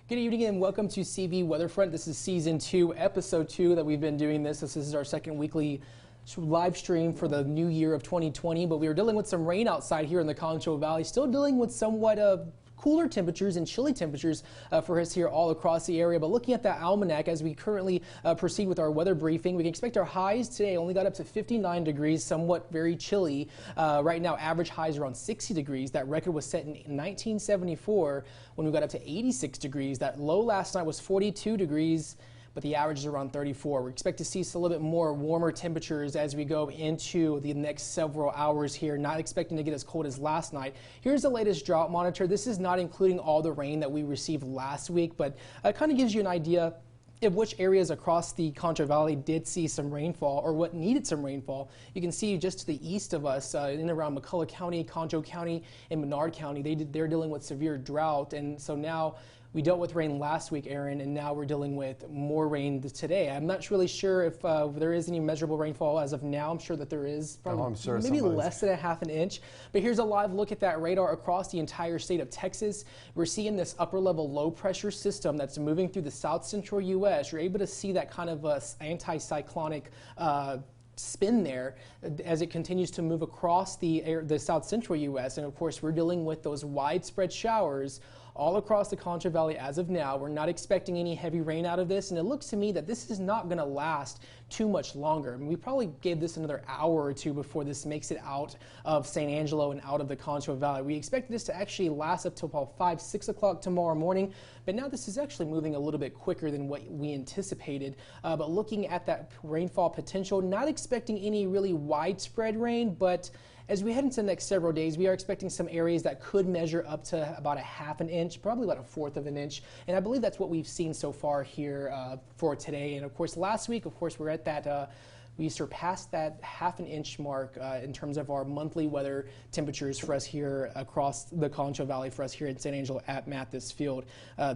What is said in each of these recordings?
Good evening and welcome to CV Weatherfront. This is Season 2, Episode 2 that we've been doing this. This is our second weekly live stream for the new year of 2020, but we were dealing with some rain outside here in the Concho Valley, still dealing with somewhat of cooler temperatures and chilly temperatures for us here all across the area. But looking at that almanac as we currently proceed with our weather briefing, we can expect our highs today only got up to 59 degrees, somewhat very chilly. Right now, average highs around 60 degrees. That record was set in 1974 when we got up to 86 degrees. That low last night was 42 degrees. But the average is around 34. We expect to see a little bit more warmer temperatures as we go into the next several hours here, not expecting to get as cold as last night. Here's the latest drought monitor. This is not including all the rain that we received last week, but it kind of gives you an idea of which areas across the Concho Valley did see some rainfall or what needed some rainfall. You can see just to the east of us, in and around McCulloch County, Concho County, and Menard County, they're dealing with severe drought. And so now we dealt with rain last week, Aaron, and now we're dealing with more rain today. I'm not really sure if there is any measurable rainfall as of now. I'm sure that there is, I'm sure maybe less than a half an inch. But here's a live look at that radar across the entire state of Texas. We're seeing this upper level low pressure system that's moving through the south central U.S. You're able to see that kind of anticyclonic spin there as it continues to move across the south central U.S. And of course, we're dealing with those widespread showers all across the Concho Valley as of now. We're not expecting any heavy rain out of this, and it looks to me that this is not going to last too much longer. I mean, we probably gave this another hour or two before this makes it out of San Angelo and out of the Concho Valley. We expected this to actually last up till about 5, 6 o'clock tomorrow morning, but now this is actually moving a little bit quicker than what we anticipated. But looking at that rainfall potential, not expecting any really widespread rain, but as we head into the next several days, we are expecting some areas that could measure up to about a half an inch, probably about a fourth of an inch. And I believe that's what we've seen so far here for today. And of course, last week, of course, we're at that we surpassed that half an inch mark in terms of our monthly weather temperatures for us here across the Concho Valley, for us here in San Angelo at Mathis Field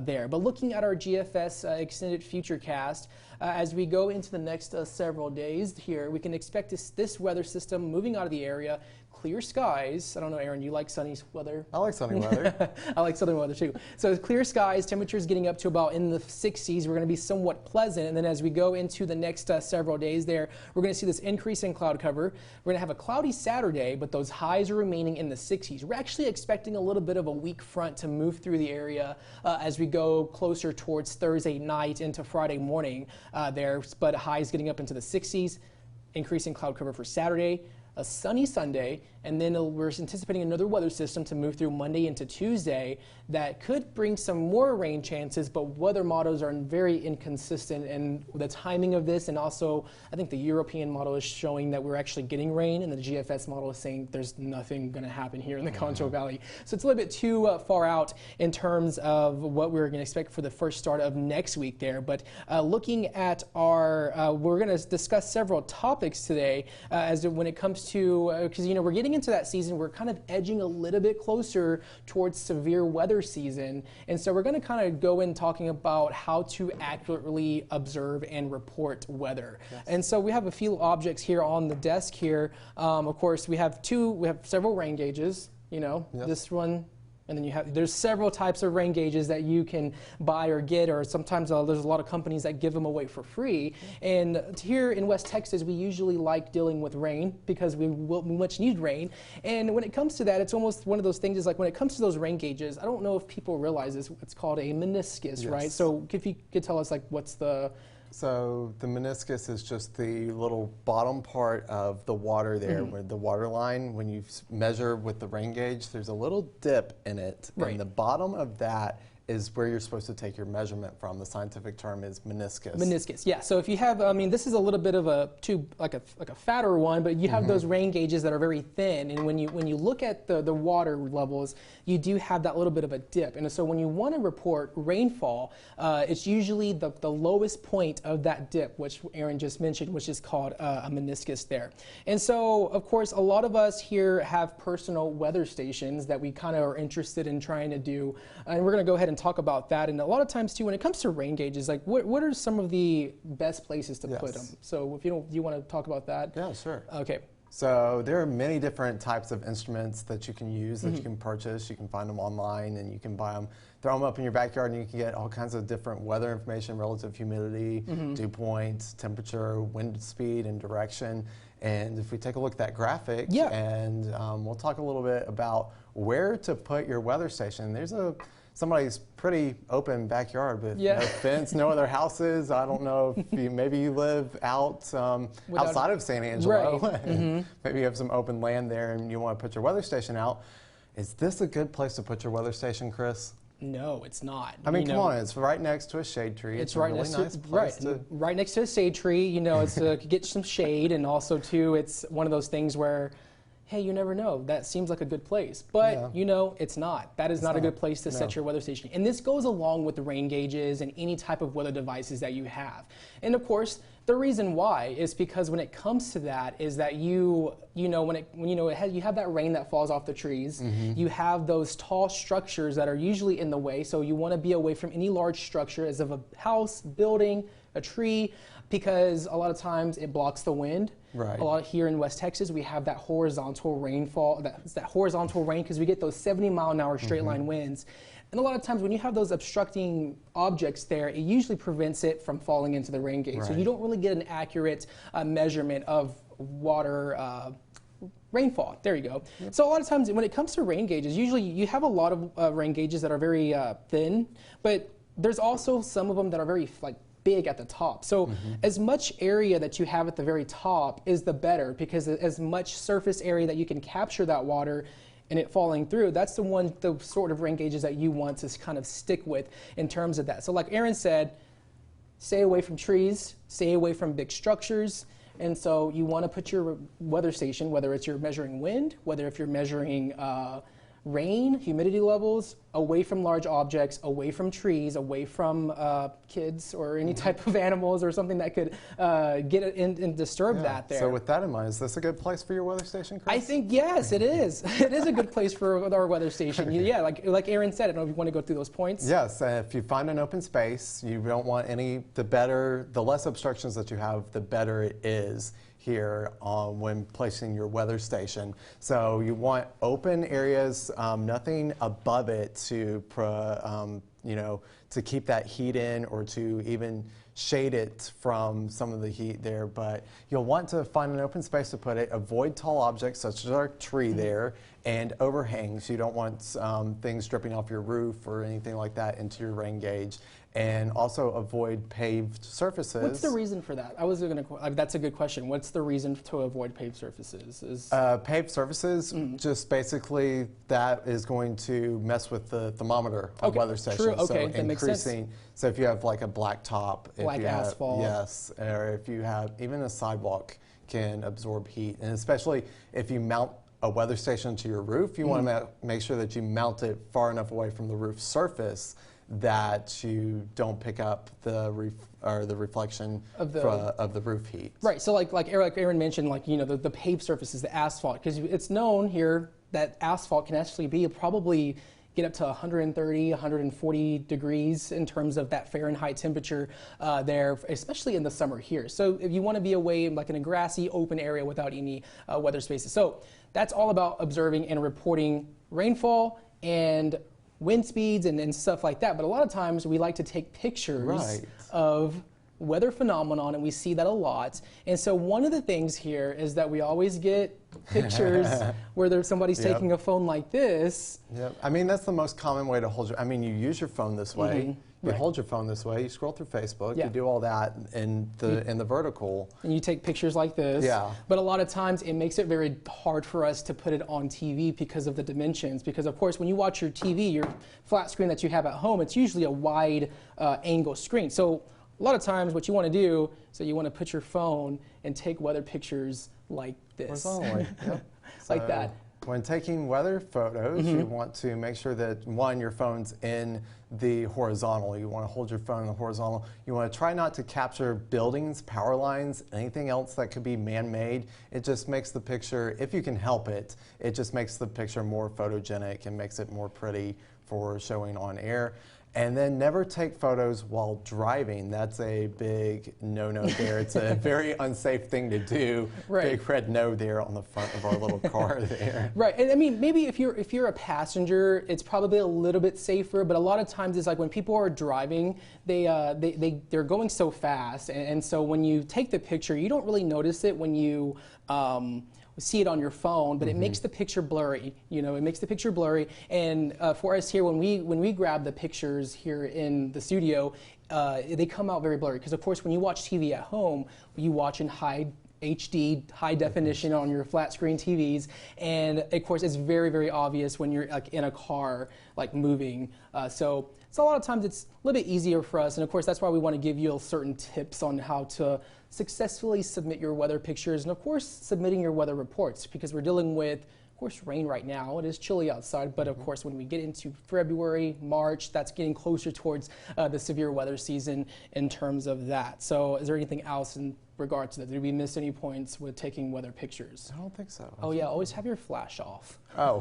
there. But looking at our GFS extended futurecast, as we go into the next several days here, we can expect this weather system moving out of the area. Clear skies. I don't know, Aaron, you like sunny weather? I like sunny weather. I like southern weather too. So clear skies, temperatures getting up to about in the 60s. We're going to be somewhat pleasant. And then as we go into the next several days there, we're going to see this increase in cloud cover. We're going to have a cloudy Saturday, but those highs are remaining in the 60s. We're actually expecting a little bit of a weak front to move through the area as we go closer towards Thursday night into Friday morning there. But highs getting up into the 60s, increasing cloud cover for Saturday. A sunny Sunday, and then we're anticipating another weather system to move through Monday into Tuesday that could bring some more rain chances, but weather models are very inconsistent in the timing of this, and also I think the European model is showing that we're actually getting rain, and the GFS model is saying there's nothing going to happen here in the Concho Valley. So it's a little bit too far out in terms of what we're going to expect for the first start of next week there. But looking at our, we're going to discuss several topics today as to when it comes to, because you know we're getting into that season, we're kind of edging a little bit closer towards severe weather season, and so we're going to kind of go in talking about how to accurately observe and report weather. Yes. And so we have a few objects here on the desk here. Of course, we have several rain gauges. You know, yes. This one. And then there's several types of rain gauges that you can buy or get, or sometimes there's a lot of companies that give them away for free. And here in West Texas, we usually like dealing with rain because we much need rain. And when it comes to that, it's almost one of those things is like when it comes to those rain gauges, I don't know if people realize this, it's called a meniscus, yes. Right? So if you could tell us like what's the... So the meniscus is just the little bottom part of the water there, where the water line, when you measure with the rain gauge, there's a little dip in it. Right. And the bottom of that is where you're supposed to take your measurement from. The scientific term is meniscus. Meniscus, yeah. So if you have, I mean, this is a little bit of a tube, like a fatter one, but you have those rain gauges that are very thin, and when you look at the water levels, you do have that little bit of a dip. And so when you want to report rainfall, it's usually the lowest point of that dip, which Aaron just mentioned, which is called a meniscus there. And so, of course, a lot of us here have personal weather stations that we kind of are interested in trying to do, and we're going to go ahead and talk about that. And a lot of times too, when it comes to rain gauges, like what are some of the best places to put them? So if you want to talk about that? Yeah, sure. Okay. So there are many different types of instruments that you can use, that you can purchase. You can find them online and you can buy them, throw them up in your backyard, and you can get all kinds of different weather information, relative humidity, dew point, temperature, wind speed, and direction. And if we take a look at that graphic, and we'll talk a little bit about where to put your weather station. There's somebody's pretty open backyard with no fence, no other houses. I don't know if maybe you live out outside of San Angelo. Right. Maybe you have some open land there and you want to put your weather station out. Is this a good place to put your weather station, Chris? No, it's not. I mean, come on, it's right next to a shade tree. It's right next to right next to a shade tree. You know, it's to get some shade, and also too, it's one of those things where, hey, you never know. That seems like a good place, but you know, it's not. That is not a good place to set your weather station. And this goes along with the rain gauges and any type of weather devices that you have. And of course, the reason why is because when it comes to that is that you have that rain that falls off the trees, you have those tall structures that are usually in the way. So you want to be away from any large structure, as of a house, building, a tree, because a lot of times it blocks the wind. Right. A lot here in West Texas, we have that horizontal rainfall, that horizontal rain, because we get those 70-mile-an-hour straight line winds. And a lot of times when you have those obstructing objects there, it usually prevents it from falling into the rain gauge. Right. So you don't really get an accurate measurement of water rainfall. There you go. Yep. So a lot of times when it comes to rain gauges, usually you have a lot of rain gauges that are very thin, but there's also some of them that are very big at the top. So as much area that you have at the very top is the better, because as much surface area that you can capture that water and it falling through, that's the sort of rain gauges that you want to kind of stick with in terms of that. So like Aaron said, stay away from trees, stay away from big structures. And so you want to put your weather station, whether it's you're measuring wind, whether if you're measuring rain, humidity levels, away from large objects, away from trees, away from kids or any type of animals or something that could get it and disturb that there. So with that in mind, is this a good place for your weather station, Chris? I think, yes, it is. It is a good place for our weather station. Yeah, like Aaron said, I don't know if you want to go through those points. Yes, if you find an open space, you don't want the less obstructions that you have, the better it is here when placing your weather station. So you want open areas, nothing above it to keep that heat in, or to even shade it from some of the heat there. But you'll want to find an open space to put it. Avoid tall objects such as our tree there, and overhangs. You don't want things dripping off your roof or anything like that into your rain gauge. And also avoid paved surfaces. What's the reason for that? That's a good question. What's the reason to avoid paved surfaces? Paved surfaces, just basically that is going to mess with the thermometer of weather stations. True. Okay, so that makes sense. So if you have like a black top, black asphalt. Yes, or if you have even a sidewalk can absorb heat, and especially if you mount a weather station to your roof, you want to make sure that you mount it far enough away from the roof surface that you don't pick up the reflection of the roof heat. Right. So like Aaron mentioned, the paved surfaces, the asphalt, because it's known here that asphalt can actually be probably get up to 130, 140 degrees in terms of that Fahrenheit temperature there, especially in the summer here. So if you want to be away like in a grassy open area without any weather spaces. So that's all about observing and reporting rainfall and wind speeds and stuff like that. But a lot of times we like to take pictures of weather phenomenon, and we see that a lot. And so one of the things here is that we always get pictures where somebody's taking a phone like this. Yep. I mean, that's the most common way to hold I mean, you use your phone this way. You hold your phone this way, you scroll through Facebook, you do all that in the vertical. And you take pictures like this. Yeah. But a lot of times it makes it very hard for us to put it on TV because of the dimensions. Because of course, when you watch your TV, your flat screen that you have at home, it's usually a wide angle screen. So a lot of times what you want to do, so you want to put your phone and take weather pictures like this. Horizontally. Like that. When taking weather photos, you want to make sure that, one, your phone's in the horizontal. You want to hold your phone in the horizontal. You want to try not to capture buildings, power lines, anything else that could be man-made. It just makes the picture, if you can help it, it just makes the picture more photogenic and makes it more pretty for showing on air. And then never take photos while driving. That's a big no-no there. It's a very unsafe thing to do. Right. Big red no there on the front of our little car there. Right, and I mean, maybe if you're a passenger, it's probably a little bit safer. But a lot of times, it's like when people are driving, they're going so fast, and so when you take the picture, you don't really notice it when you see it on your phone, but it makes the picture blurry. You know, it makes the picture blurry. And for us here, when we grab the pictures here in the studio, they come out very blurry. Because of course, when you watch TV at home, you watch in high HD, high definition on your flat screen TVs, and of course, it's very, very obvious when you're like in a car, like moving. So a lot of times it's a little bit easier for us, and of course, that's why we want to give you certain tips on how to successfully submit your weather pictures, and of course, submitting your weather reports, because we're dealing with, of course, rain right now. It is chilly outside, but of course, when we get into February, March, that's getting closer towards the severe weather season in terms of that. So is there anything else in regard to that? Did we miss any points with taking weather pictures? I don't think so. Oh yeah, always have your flash off. Oh.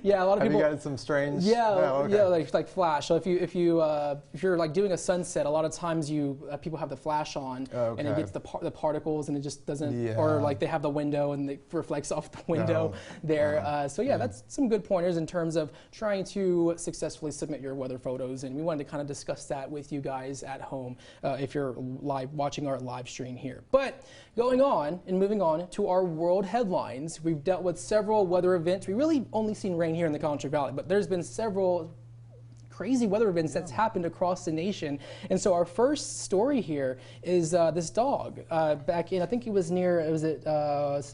Yeah, a lot of people. Have you got some strange? Yeah, oh, okay. yeah, like flash. So if you're like doing a sunset, a lot of times people have the flash on, and it gets the particles, and it just doesn't. Or like they have the window and it reflects off the window there. So yeah, that's some good pointers in terms of trying to successfully submit your weather photos, and we wanted to kind of discuss that with you guys at home if you're watching our live stream here. But going on and moving on to our world headlines, we've dealt with several weather events. We really only seen rain here in the Concho Valley, but there's been several crazy weather events that's happened across the nation. And so our first story here is this dog back in, I think it was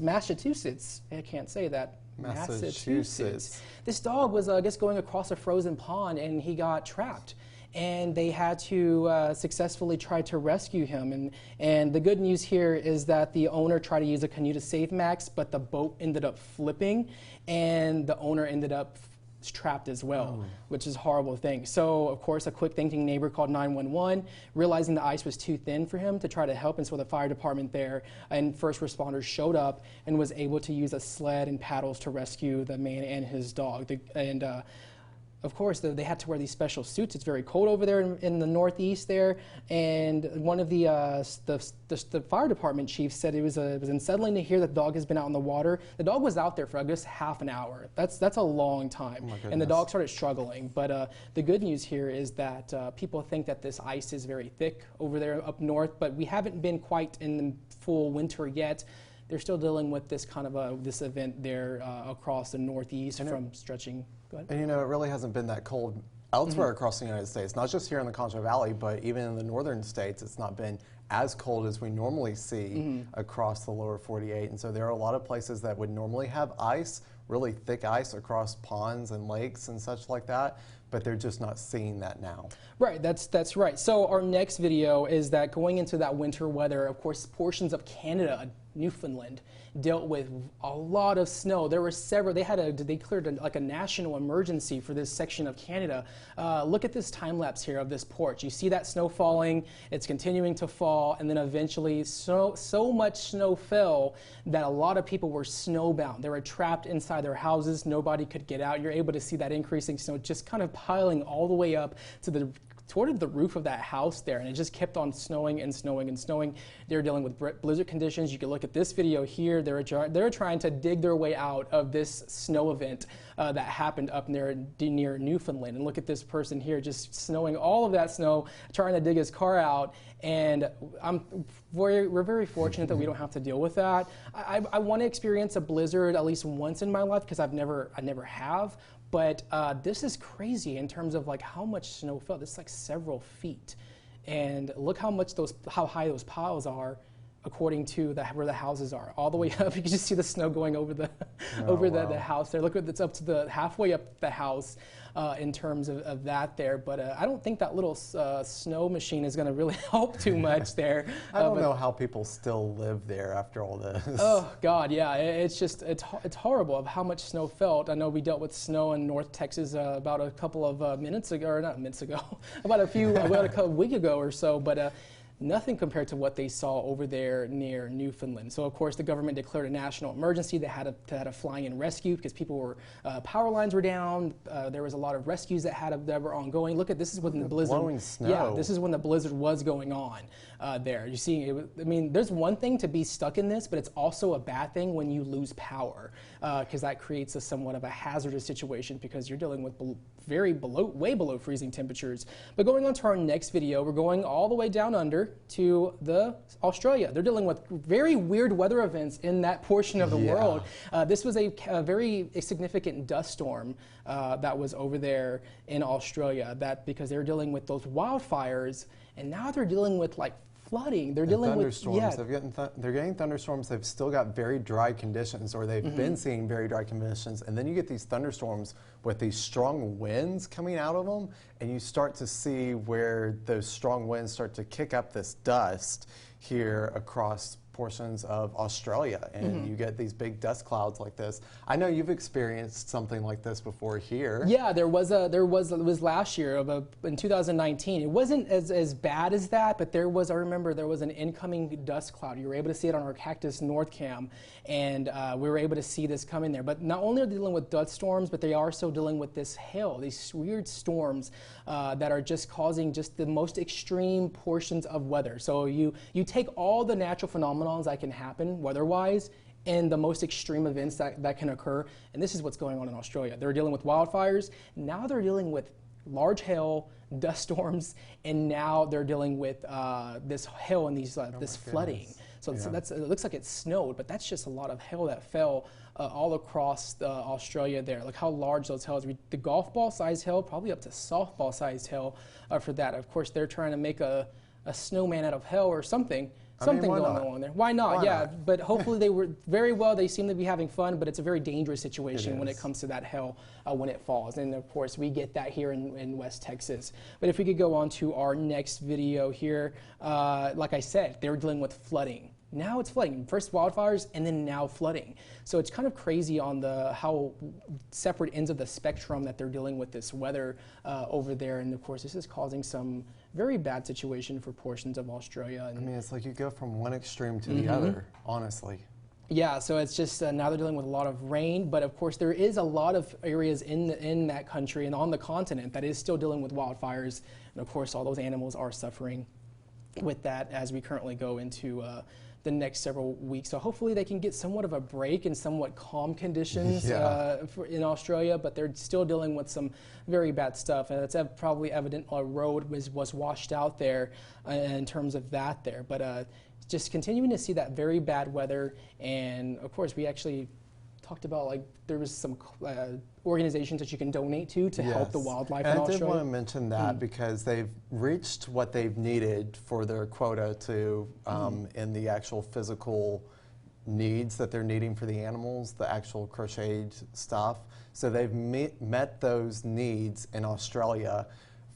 Massachusetts. I can't say that. Massachusetts. This dog was, I guess, going across a frozen pond, and he got trapped. And they had to successfully try to rescue him. And the good news here is that the owner tried to use a canoe to save Max, but the boat ended up flipping, and the owner ended up trapped as well, which is a horrible thing. So, of course, a quick thinking neighbor called 911, realizing the ice was too thin for him to try to help, and so the fire department there and first responders showed up and was able to use a sled and paddles to rescue the man and his dog. Of course, they had to wear these special suits. It's very cold over there in the Northeast there, and one of the fire department chiefs said it was unsettling to hear that the dog has been out in the water. The dog was out there for, I guess, half an hour. That's a long time, and the dog started struggling. But the good news here is that people think that this ice is very thick over there up north, but we haven't been quite in the full winter yet. They're still dealing with this kind of this event there across the Northeast from stretching. Go ahead. And you know, it really hasn't been that cold elsewhere across the United States, not just here in the Concho Valley, but even in the northern states, it's not been as cold as we normally see across the lower 48. And so there are a lot of places that would normally have ice, really thick ice across ponds and lakes and such like that, but they're just not seeing that now. Right, that's right. So our next video is that going into that winter weather, of course, portions of Canada, Newfoundland, dealt with a lot of snow. There were several. They cleared like a national emergency for this section of Canada. Look at this time lapse here of this porch. You see that snow falling. It's continuing to fall, and then eventually so much snow fell that a lot of people were snowbound. They were trapped inside their houses. Nobody could get out. You're able to see that increasing snow just kind of piling all the way up to toward the roof of that house there, and it just kept on snowing and snowing and snowing. They're dealing with blizzard conditions. You can look at this video here. They're trying to dig their way out of this snow event that happened up near Newfoundland. And look at this person here, just snowing all of that snow, trying to dig his car out. And we're very fortunate that we don't have to deal with that. I want to experience a blizzard at least once in my life, because I never have. But this is crazy in terms of like how much snow fell. This is like several feet, and look how high those piles are, according to where the houses are. All the way up, you can just see the snow going over the the house there. Look, it's up to the halfway up the house in terms of that there. But I don't think that little snow machine is going to really help too much there. I don't know how people still live there after all this. Oh God, yeah, it's horrible of how much snow fell. I know we dealt with snow in North Texas about a couple of minutes ago, or not minutes ago, about a week ago or so. But nothing compared to what they saw over there near Newfoundland. So of course the government declared a national emergency. They had a fly-in rescue because people were, power lines were down. There was a lot of rescues that were ongoing. Look at, this is when the blizzard, blowing snow. Yeah, this is when the blizzard was going on there. You see, I mean, there's one thing to be stuck in this, but it's also a bad thing when you lose power, because that creates a somewhat of a hazardous situation because you're dealing with way below freezing temperatures. But going on to our next video, we're going all the way down under to Australia. They're dealing with very weird weather events in that portion of the world. This was a very significant dust storm that was over there in Australia, because they're dealing with those wildfires, and now they're dealing with like flooding. They're dealing thunderstorms. They're getting thunderstorms. They've still got very dry conditions, or they've been seeing very dry conditions, and then you get these thunderstorms with these strong winds coming out of them, and you start to see where those strong winds start to kick up this dust here across portions of Australia, and you get these big dust clouds like this. I know you've experienced something like this before here. Yeah, it was last year in 2019. It wasn't as bad as that, but I remember there was an incoming dust cloud. You were able to see it on our Cactus North Cam, and we were able to see this coming there. But not only are they dealing with dust storms, but they are also dealing with this hail, these weird storms that are just causing just the most extreme portions of weather. So you take all the natural phenomena that can happen weather-wise and the most extreme events that can occur, and this is what's going on in Australia. They're dealing with wildfires, now they're dealing with large hail, dust storms, and now they're dealing with this hail and this flooding. So it looks like it snowed, but that's just a lot of hail that fell all across Australia there. Look how large those hails. The golf ball sized hail, probably up to softball sized hail for that. Of course, they're trying to make a snowman out of hell or something. Something going on there. Why not? Yeah, but hopefully they seem to be having fun, but it's a very dangerous situation when it comes to that hail when it falls. And of course, we get that here in West Texas. But if we could go on to our next video here, like I said, they were dealing with flooding. Now it's flooding. First wildfires and then now flooding. So it's kind of crazy on how separate ends of the spectrum that they're dealing with this weather over there. And of course, this is causing some very bad situation for portions of Australia. I mean, it's like you go from one extreme to the other, honestly. Yeah, so it's just now they're dealing with a lot of rain, but of course there is a lot of areas in that country and on the continent that is still dealing with wildfires. And of course, all those animals are suffering with that as we currently go into the next several weeks. So hopefully they can get somewhat of a break and somewhat calm conditions in Australia, but they're still dealing with some very bad stuff. And it's probably evident a road was washed out there in terms of that there. But just continuing to see that very bad weather. And of course, we actually talked about, like, there was some organizations that you can donate to help the wildlife in Australia. I did want to mention that because they've reached what they've needed for their quota to in the actual physical needs that they're needing for the animals, the actual crocheted stuff. So they've met those needs in Australia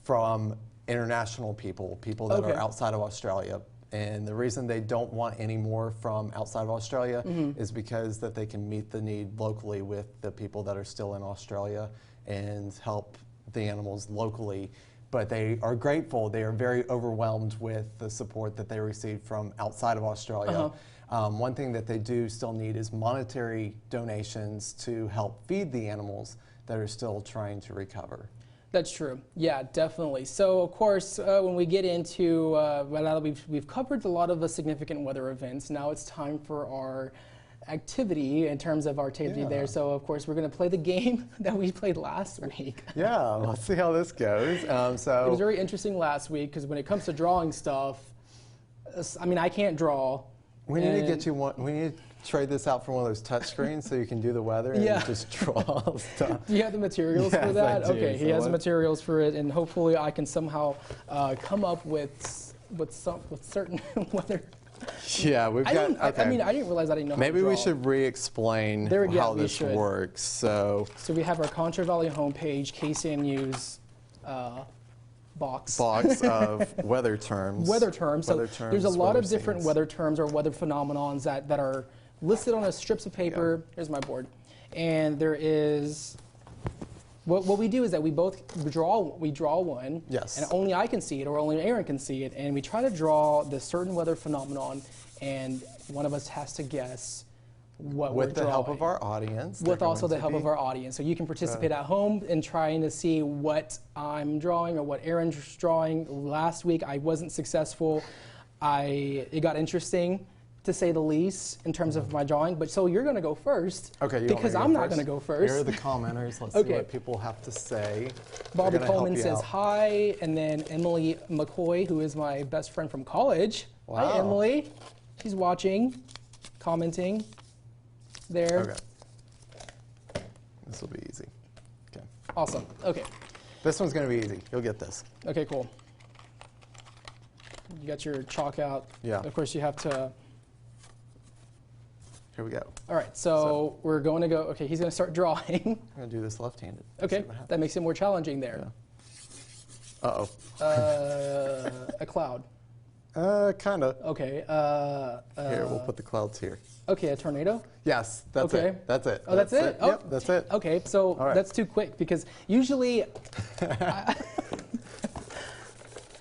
from international people that are outside of Australia. And the reason they don't want any more from outside of Australia is because that they can meet the need locally with the people that are still in Australia and help the animals locally. But they are grateful. They are very overwhelmed with the support that they receive from outside of Australia. One thing that they do still need is monetary donations to help feed the animals that are still trying to recover. That's true. Yeah, definitely. So, of course, when we get into, well, now that we've covered a lot of the significant weather events, now it's time for our activity in terms of our activity there. So, of course, we're going to play the game that we played last week. Yeah, let's see how this goes. So it was very interesting last week because when it comes to drawing stuff, I mean, I can't draw. We need to get you one. We need to trade this out for one of those touch screens so you can do the weather and just draw stuff. Do you have the materials for that? I do. Okay, he has materials for it, and hopefully I can somehow come up with certain weather. Yeah, we've got. I mean, I didn't realize I didn't know. Maybe how to we draw. should re-explain how this works. So we have our Concho Valley homepage, KSAN-U's box of weather terms. Weather terms. So there's a lot of different weather terms or weather phenomenons that are listed on strips of paper. Here's my board. And there is What we do is that we both draw one, Yes. and only I can see it or only Aaron can see it, and we try to draw this certain weather phenomenon, and one of us has to guess what we're drawing. With the help of our audience. With also the help of our audience. So you can participate at home in trying to see what I'm drawing or what Aaron's drawing. Last week I wasn't successful. It got interesting, to say the least, in terms of my drawing. But so you're going to go first. Okay, because I'm not going to go first. Here are the commenters. Let's see what people have to say. Bobby Coleman says hi, and then Emily McCoy, who is my best friend from college. Wow. Hi, Emily. She's watching, commenting there. Okay. This will be easy. Okay. Awesome. Okay. This one's going to be easy. You'll get this. Okay, cool. You got your chalk out. Yeah. Of course, you have to. Here we go. All right, so we're going to go. Okay, he's going to start drawing. I'm going to do this left-handed. Okay, that makes it more challenging there. Yeah. Uh-oh. A cloud. Kind of. Okay. Here, we'll put the clouds here. Okay, a tornado? Yes, that's Okay. it. That's it. Oh, that's it? Oh. Yep, that's it. Okay, so All right. that's too quick because usually.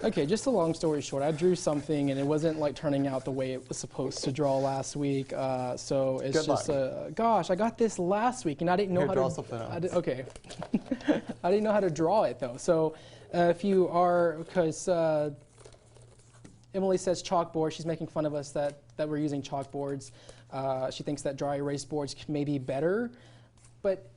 Okay, just a long story short, I drew something and it wasn't like turning out the way it was supposed to draw last week. So it's Good just, gosh, I got this last week and I didn't know how draw to. something else. Okay. I didn't know how to draw it though. So if you are, because Emily says chalkboard, she's making fun of us that we're using chalkboards. She thinks that dry erase boards may be better, but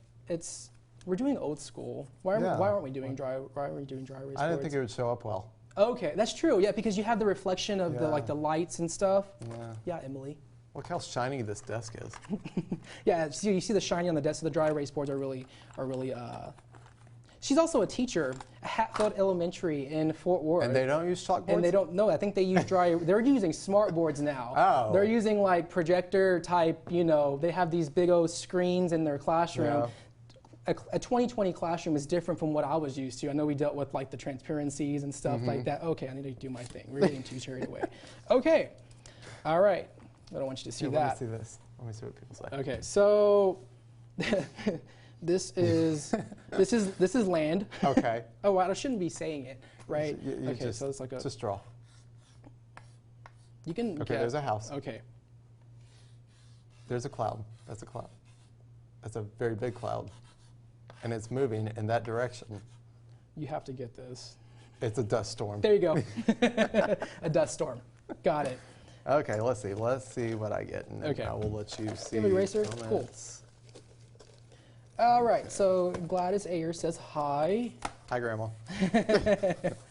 we're doing old school. Why aren't we doing dry erase boards? I didn't think it would show up well. Okay, that's true. Yeah, because you have the reflection of the the lights and stuff. Yeah. Yeah, Emily. Look how shiny this desk is. Yeah, so you see the shiny on the desk. So the dry erase boards are really. She's also a teacher at Hatfield Elementary in Fort Worth. And they don't use chalkboards? And they don't. No, I think they use they're using smart boards now. Oh. They're using like projector type. They have these big old screens in their classroom. Yeah. A 2020 classroom is different from what I was used to. I know we dealt with like the transparencies and stuff like that. Okay, I need to do my thing. We're getting too carried away. Okay, all right. I don't want you to see that. Let me see this. Let me see what people say. Okay, so this is land. Okay. Oh, wow, I shouldn't be saying it, right? You okay, so it's like a. Just draw. You can. Okay, there's a house. Okay. There's a cloud. That's a cloud. That's a very big cloud. And it's moving in that direction. You have to get this. It's a dust storm. There you go. A dust storm. Got it. Okay, let's see. Let's see what I get. And then Okay. I will let you see. You have an eraser? Comments. Cool. All right, so Gladys Ayer says hi. Hi, Grandma.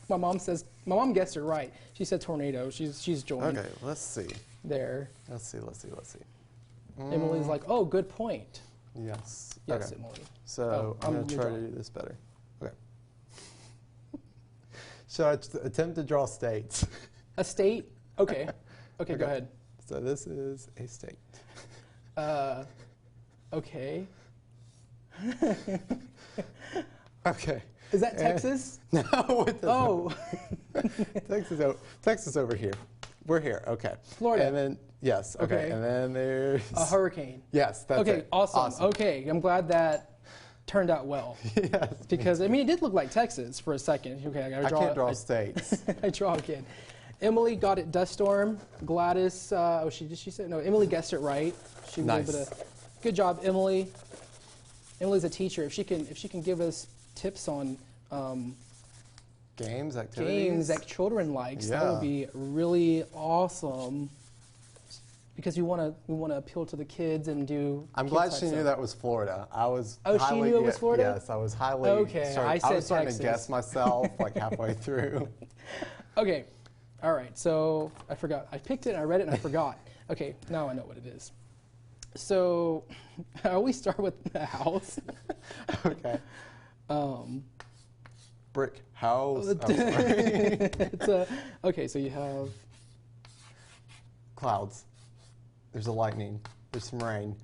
My mom guessed it right. She said tornado. She's joined. Okay, let's see. There. Let's see. Emily's like, oh, good point. Yes. Yes, Okay. Emily. So I'm going to try to do this better. Okay. So I attempt to draw states. A state? Okay. Okay, go ahead. So this is a state. Okay. Okay. Is that Texas? No, it doesn't. Oh. Texas over here. We're here. Okay. Florida. And then yes. Okay. Okay. And then there's A hurricane. Yes, that's Okay, it. awesome. Okay, I'm glad that turned out well. Yes. Because, I mean, it did look like Texas for a second. Okay, I gotta draw. I can't draw states. I draw again. Emily got it dust storm. Gladys, did she say? No, Emily guessed it right. She was Nice. able to. Good job, Emily. Emily's a teacher. If she can give us tips on Games, activities. games that children likes, that Yeah. would be really awesome. Because we want to appeal to the kids and do. I'm glad she knew that was Florida. I was. Oh, she knew it was Florida? Yes, I was highly. Okay, I said was starting Texas. to guess myself like halfway through. Okay, all right. So I forgot. I picked it and I read it and I forgot. Okay, now I know what it is. So I always start with the house. Okay. Brick house. Oh, sorry. It's okay, so you have Clouds. There's a lightning. There's some rain.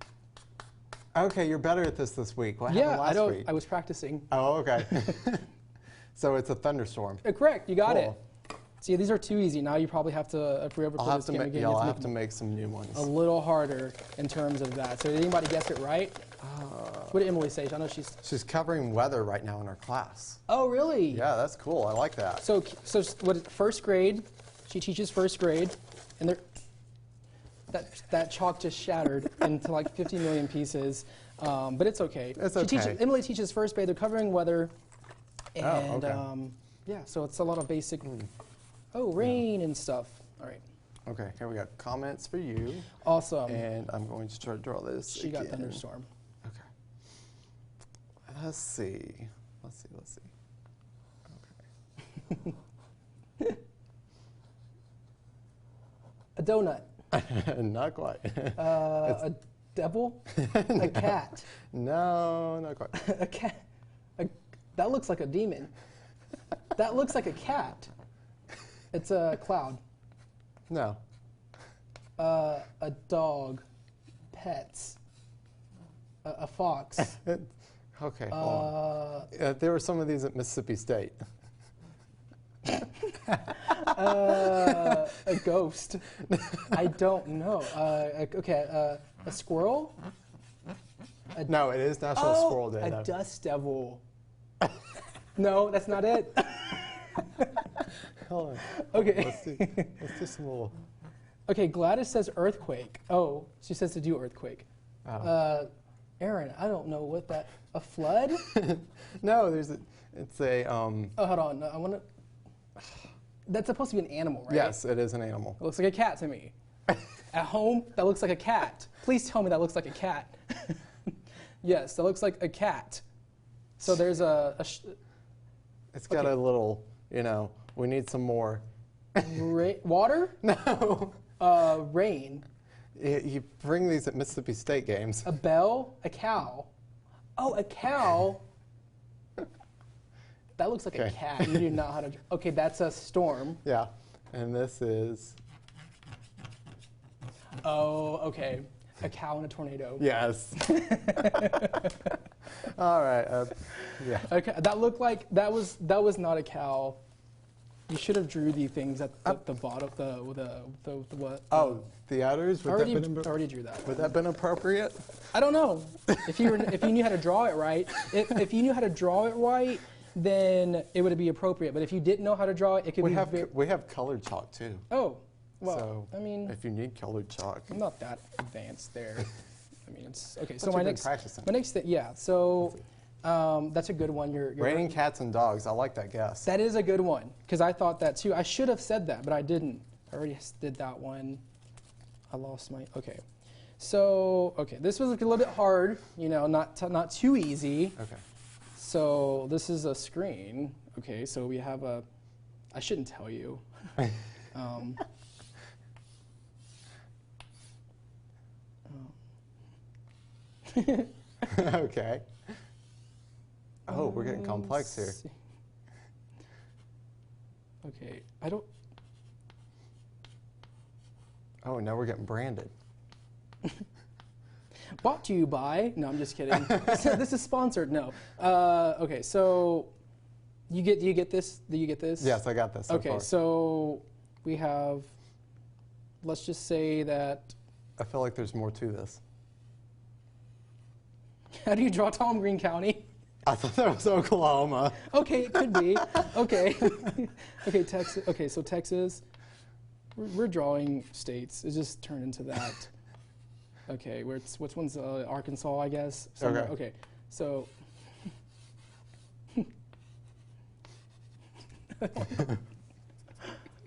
Okay, you're better at this week. What happened last week? I was practicing. Oh, okay. So it's a thunderstorm. Correct, you got Cool. it. See, these are too easy. Now you probably have to, if we ever I'll play this game again, I'll you have to make some new ones. a little harder in terms of that. So did anybody guess it right? What did Emily say? I know She's covering weather right now in her class. Oh, really? Yeah, that's cool. I like that. So what? First grade. She teaches first grade, and that chalk just shattered into like 50 million pieces. But it's okay. It's okay. Emily teaches first grade. They're covering weather, and okay. yeah. So it's a lot of basic. Oh, rain and stuff. All right. Okay, here we got comments for you. Awesome. And I'm going to try to draw this. She got thunderstorm. Okay. Let's see. Okay. A donut. Not quite. A devil? A cat? No, not quite. A cat. That looks like a demon. That looks like a cat. It's a cloud. No. A dog. Pets. A fox. Okay, hold on. There were some of these at Mississippi State. A ghost. I don't know. Okay, a squirrel? No, it is National Squirrel Day. A dust devil. No, that's not it. Hold on. Okay. Let's do some little... Okay, Gladys says earthquake. Oh, she says to do earthquake. Oh. Aaron, I don't know what that... A flood? No, it's a... Oh, hold on. I want to... That's supposed to be an animal, right? Yes, it is an animal. It looks like a cat to me. At home, that looks like a cat. Please tell me that looks like a cat. Yes, that looks like a cat. So there's it's got a little, we need some more. Water? No. Rain. You bring these at Mississippi State games. A bell? A cow? Oh, a cow. That looks like a cat. You do not know how to... Okay, that's a storm. Yeah, and this is... Oh, okay. A cow and a tornado. Yes. All right. Yeah. Okay, that looked like... That was not a cow. You should have drew the things at the bottom, the what? Oh, the udders? Already drew that. Would that have been appropriate? I don't know. If you knew how to draw it right, if you knew how to draw it right, then it would be appropriate. But if you didn't know how to draw it, it could be... We have colored chalk, too. Oh, well, so I mean... If you need colored chalk. I'm not that advanced there. I mean, it's... Okay, so But my you've been next... practicing. My next thing, yeah, so... that's a good one. Raining cats and dogs. I like that guess. That is a good one, because I thought that, too. I should have said that, but I didn't. I already did that one. I lost my... Okay. So, okay, this was a little bit hard, not too easy. Okay. So this is a screen. Okay, so we have a... I shouldn't tell you. Okay. Oh, we're getting complex here. Okay, I don't... Oh, now we're getting branded. Brought to you by... No, I'm just kidding. This is sponsored. No. Okay, so do you get this? Do you get this? Yes, I got this. So okay, far. So we have... Let's just say that... I feel like there's more to this. How do you draw Tom Green County? I thought that was Oklahoma. Okay, it could be. Okay. Okay, Texas. Okay, so Texas. We're drawing states. It just turned into that. Okay, which one's Arkansas, I guess? Somewhere. Okay, so.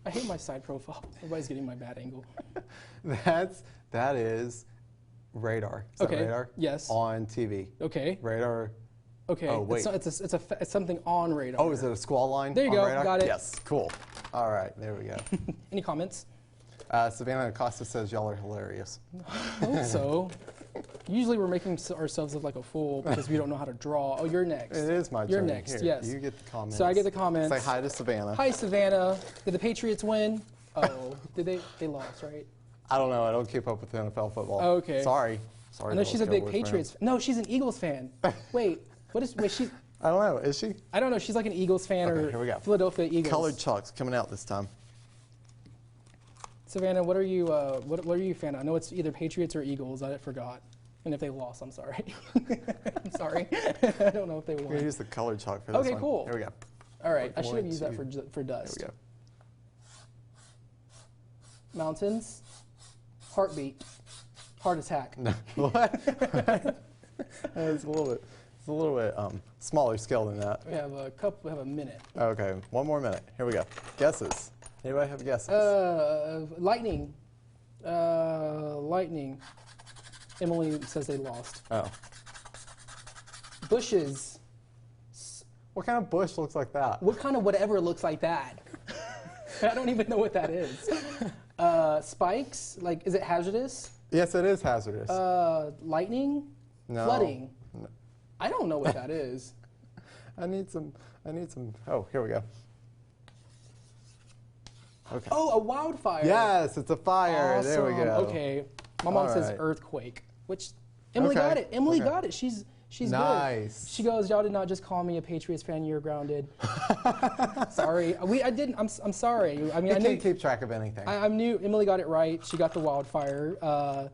I hate my side profile. Everybody's getting my bad angle. That is radar. Is that radar? Yes. On TV. Okay. Radar. Okay. Oh, wait. It's something on radar. Oh, is it a squall line? There you on go. Radar? Got it. Yes. Cool. All right. There we go. Any comments? Savannah Acosta says y'all are hilarious. I hope so. Usually we're making ourselves look like a fool because we don't know how to draw. Oh, you're next. It is my turn. You're next, Here, yes. You get the comments. So I get the comments. Say hi to Savannah. Hi, Savannah. Did the Patriots win? Oh, did they? They lost, right? I don't know. I don't keep up with NFL football. Okay. Sorry. I know she's a big Patriots fan. No, she's an Eagles fan. Wait, she? I don't know. Is she? I don't know. She's like an Eagles fan or here we go. Philadelphia Eagles. Colored chalk's coming out this time. Savannah, what are you? What are you a fan of? I know it's either Patriots or Eagles. I forgot. And if they lost, I'm sorry. I'm sorry. I don't know if they won. We're going to use the colored chalk for this one. Okay, cool. Here we go. All right, I should have used that for dust. There we go. Mountains, heartbeat, heart attack. No. What? It's a little bit smaller scale than that. We have a minute. Okay, one more minute. Here we go. Guesses. Anybody have guesses? Lightning. Lightning. Emily says they lost. Oh. Bushes. What kind of bush looks like that? What kind of whatever looks like that? I don't even know what that is. Spikes. Like, is it hazardous? Yes, it is hazardous. Lightning. No. Flooding. No. I don't know what that is. I need some. Oh, here we go. Okay. Oh, a wildfire. Yes, it's a fire. Awesome. There we go. Okay. My mom says right. earthquake, which Emily got it. Emily Okay. got it. She's Nice. good. She goes, y'all did not just call me a Patriots fan. You're grounded. Sorry. I didn't. I'm sorry. I mean, You I can't knew, keep track of anything. I knew Emily got it right. She got the wildfire.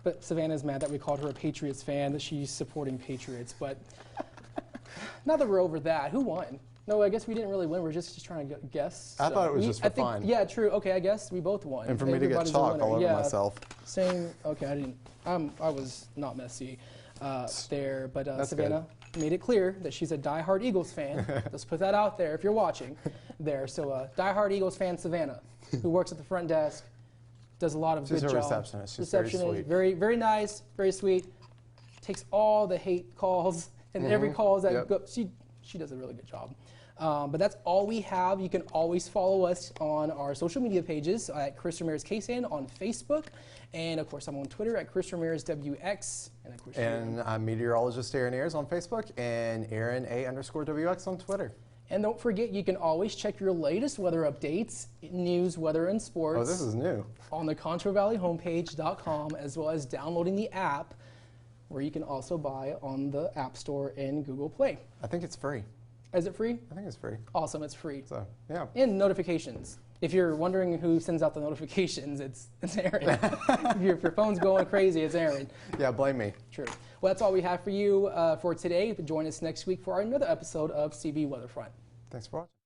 But Savannah's mad that we called her a Patriots fan, that she's supporting Patriots. But now that we're over that, who won? No, I guess we didn't really win. We're just trying to guess. I thought it was just for fun. Yeah, true. Okay, I guess we both won. And for me to get Everybody's a chalk winner. all over Yeah, myself. Same. Okay, I didn't. I was not messy there, but That's Savannah made it clear that she's a diehard Eagles fan. Let's put that out there if you're watching there. So diehard Eagles fan Savannah, who works at the front desk, does a lot of She's good a job. receptionist. She's Receptionist, very sweet. very, very nice, very sweet. Takes all the hate calls and every calls that go. She does a really good job. But that's all we have. You can always follow us on our social media pages at Chris Ramirez KSAN on Facebook. And of course, I'm on Twitter at Chris Ramirez WX. And of course, And I'm meteorologist Aaron Ayers on Facebook and Aaron A_WX on Twitter. And don't forget, you can always check your latest weather updates, news, weather, and sports. Oh, this is new. On the ConchoValleyHomepage.com, as well as downloading the app, where you can also buy on the App Store and Google Play. I think it's free. Is it free? I think it's free. Awesome, it's free. So, yeah. And notifications. If you're wondering who sends out the notifications, it's Aaron. if your phone's going crazy, it's Aaron. Yeah, blame me. True. Well, that's all we have for you for today. Join us next week for another episode of CV Weatherfront. Thanks for watching.